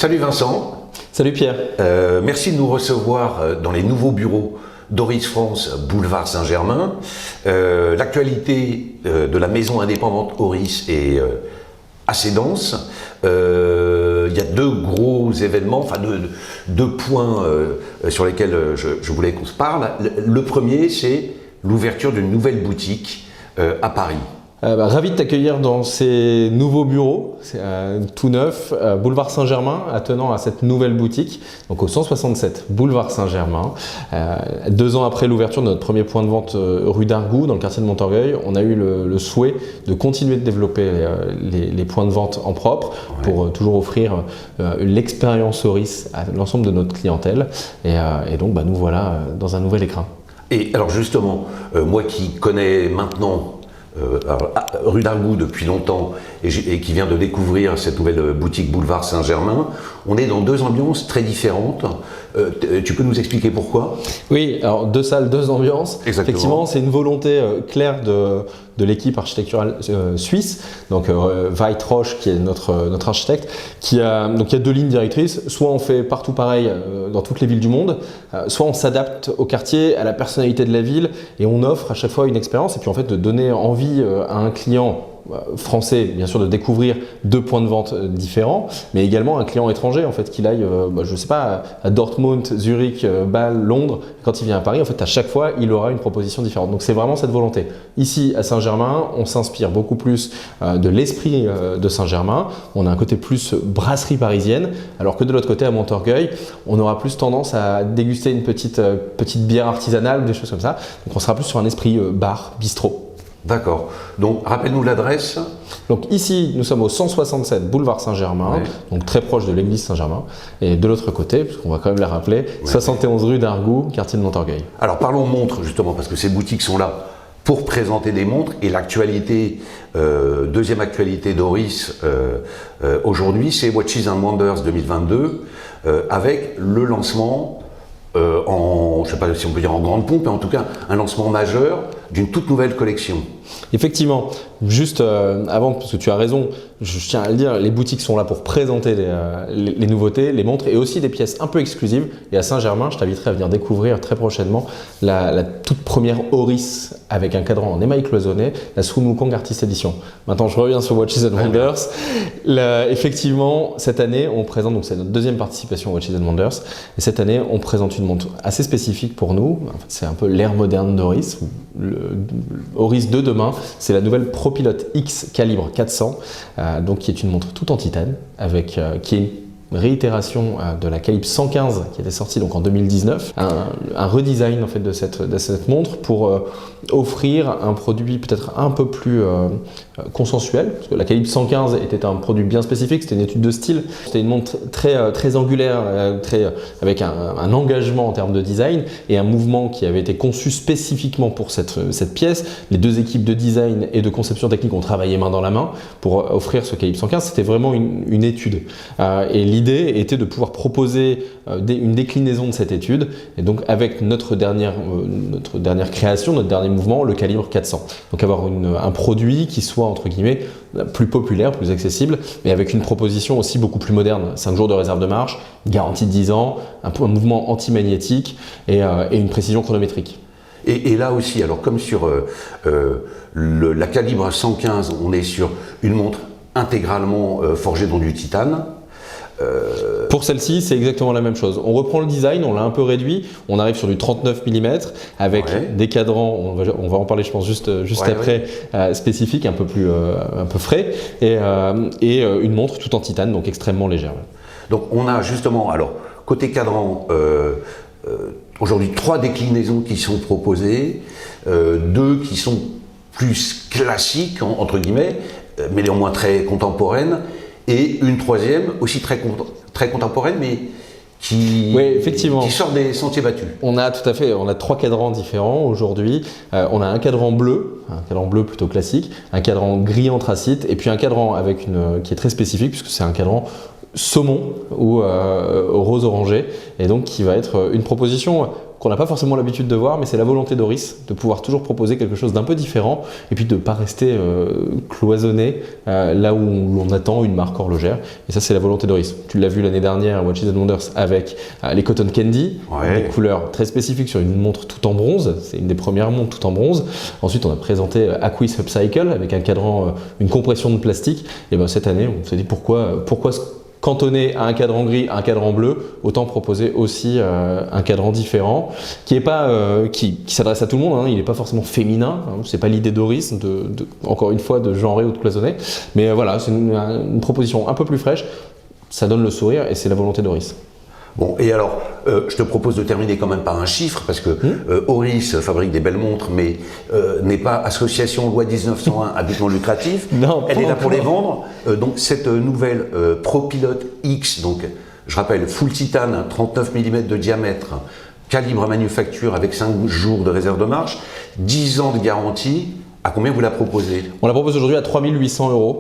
Salut Vincent. Salut Pierre. Merci de nous recevoir dans les nouveaux bureaux d'Oris France, boulevard Saint-Germain. L'actualité de la maison indépendante Oris est assez dense. Il y a deux gros événements, enfin deux points sur lesquels je voulais qu'on se parle. Le premier, c'est l'ouverture d'une nouvelle boutique à Paris. Ravi de t'accueillir dans ces nouveaux bureaux, c'est tout neuf, boulevard Saint-Germain, attenant à cette nouvelle boutique, donc au 167 boulevard Saint-Germain. 2 ans après l'ouverture de notre premier point de vente rue d'Argout, dans le quartier de Montorgueil, on a eu le souhait de continuer de développer les points de vente en propre pour toujours offrir l'expérience Oris à l'ensemble de notre clientèle. Et donc nous voilà dans un nouvel écrin. Et alors justement, moi qui connais maintenant rue d'Argout depuis longtemps et qui vient de découvrir cette nouvelle boutique boulevard Saint-Germain, on est dans deux ambiances très différentes. Tu peux nous expliquer pourquoi? Oui, alors 2 salles, 2 ambiances. Exactement. Effectivement, c'est une volonté claire de l'équipe architecturale suisse, donc Veit Roche qui est notre architecte, il y a 2 lignes directrices. Soit on fait partout pareil dans toutes les villes du monde, soit on s'adapte au quartier, à la personnalité de la ville et on offre à chaque fois une expérience et puis en fait de donner envie à un client français, bien sûr, de découvrir 2 points de vente différents, mais également un client étranger, en fait, qu'il aille, je sais pas, à Dortmund, Zurich, Bâle, Londres. Quand il vient à Paris, en fait, à chaque fois, il aura une proposition différente. Donc, c'est vraiment cette volonté. Ici, à Saint-Germain, on s'inspire beaucoup plus de l'esprit de Saint-Germain. On a un côté plus brasserie parisienne, alors que de l'autre côté, à Montorgueil, on aura plus tendance à déguster une petite bière artisanale, des choses comme ça. Donc, on sera plus sur un esprit bar, bistrot. D'accord. Donc, rappelle-nous l'adresse. Donc ici, nous sommes au 167 boulevard Saint-Germain, donc très proche de l'église Saint-Germain. Et de l'autre côté, parce qu'on va quand même les rappeler, 71 rue d'Argout, quartier de Montorgueil. Alors parlons montres justement, parce que ces boutiques sont là pour présenter des montres. Et l'actualité, deuxième actualité d'Oris aujourd'hui, c'est Watches and Wonders 2022, avec le lancement je ne sais pas si on peut dire en grande pompe, mais en tout cas un lancement majeur d'une toute nouvelle collection. Effectivement, juste avant, parce que tu as raison, je tiens à le dire, les boutiques sont là pour présenter les nouveautés, les montres et aussi des pièces un peu exclusives. Et à Saint-Germain, je t'inviterai à venir découvrir très prochainement la toute première Oris avec un cadran en émail cloisonné, la Sun Wukong Artist Edition. Maintenant, je reviens sur Watches and Wonders. Effectivement, cette année, on présente, donc c'est notre deuxième participation à Watches and Wonders, et cette année, on présente une montre assez spécifique pour nous. En fait, c'est un peu l'ère moderne d'Oris. Oris de demain, c'est la nouvelle ProPilot X calibre 400, donc qui est une montre toute en titane, qui est une réitération de la calibre 115 qui était sortie donc en 2019, un redesign en fait de cette montre pour offrir un produit peut-être un peu plus consensuel, parce que la calibre 115 était un produit bien spécifique, c'était une étude de style, c'était une montre très angulaire, avec un engagement en termes de design et un mouvement qui avait été conçu spécifiquement pour cette pièce. Les 2 équipes de design et de conception technique ont travaillé main dans la main pour offrir ce calibre 115, c'était vraiment une étude. Et l'idée était de pouvoir proposer une déclinaison de cette étude, et donc avec notre dernière création, notre dernier mouvement, le calibre 400. Donc avoir un produit qui soit entre guillemets plus populaire, plus accessible, mais avec une proposition aussi beaucoup plus moderne. 5 jours de réserve de marche, garantie de 10 ans, un mouvement anti-magnétique et une précision chronométrique. Et là aussi, alors comme sur la calibre 115, on est sur une montre intégralement forgée dans du titane. Pour celle-ci, c'est exactement la même chose. On reprend le design, on l'a un peu réduit, on arrive sur du 39 mm avec des cadrans, on va en parler je pense juste après, spécifiques, un peu frais, et une montre tout en titane, donc extrêmement légère. Donc on a justement, alors côté cadran, aujourd'hui 3 déclinaisons qui sont proposées, 2 qui sont plus classiques entre guillemets, mais néanmoins très contemporaines, et une 3e aussi très contemporaine, mais qui sort des sentiers battus. On a 3 cadrans différents aujourd'hui. On a un cadran bleu plutôt classique, un cadran gris anthracite, et puis un cadran qui est très spécifique puisque c'est un cadran saumon ou rose orangé, et donc qui va être une proposition qu'on n'a pas forcément l'habitude de voir, mais c'est la volonté d'Oris de pouvoir toujours proposer quelque chose d'un peu différent et puis de ne pas rester cloisonné là où on attend une marque horlogère. Et ça, c'est la volonté d'Oris. Tu l'as vu l'année dernière, Watches and Wonders, avec les Cotton Candy, des couleurs très spécifiques sur une montre tout en bronze. C'est une des premières montres tout en bronze. Ensuite, on a présenté Aquis Upcycle avec un cadran, une compression de plastique. Et ben cette année, on s'est dit pourquoi se cantonner à un cadran gris, à un cadran bleu, autant proposer aussi un cadran différent qui est pas qui s'adresse à tout le monde. Hein. Il n'est pas forcément féminin. Hein. C'est pas l'idée d'Oris encore une fois de genrer ou de cloisonner. Mais voilà, c'est une proposition un peu plus fraîche. Ça donne le sourire et c'est la volonté d'Oris. Bon, et alors, je te propose de terminer quand même par un chiffre, parce que Oris fabrique des belles montres, mais n'est pas association loi 1901 à but non lucratif. Non, elle est là pour les vendre. Donc cette nouvelle ProPilot X, donc je rappelle, full titane, 39 mm de diamètre, calibre manufacture avec 5 jours de réserve de marche, 10 ans de garantie, à combien vous la proposez? On la propose aujourd'hui à 3 800 €.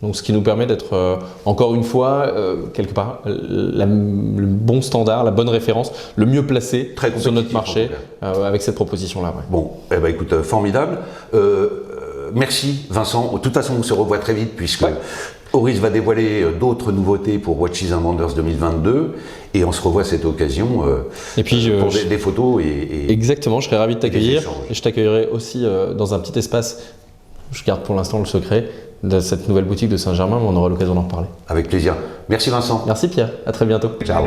Donc, ce qui nous permet d'être, encore une fois, quelque part, le bon standard, la bonne référence, le mieux placé sur notre marché avec cette proposition-là. Ouais. Bon, eh ben, écoute, formidable. Merci Vincent. De toute façon, on se revoit très vite puisque Oris va dévoiler d'autres nouveautés pour Watches and Wonders 2022 et on se revoit à cette occasion et puis, pour des photos. Exactement, je serais ravi de t'accueillir et je t'accueillerai aussi dans un petit espace, je garde pour l'instant le secret, de cette nouvelle boutique de Saint-Germain, mais on aura l'occasion d'en reparler. Avec plaisir. Merci Vincent. Merci Pierre, à très bientôt. Ciao.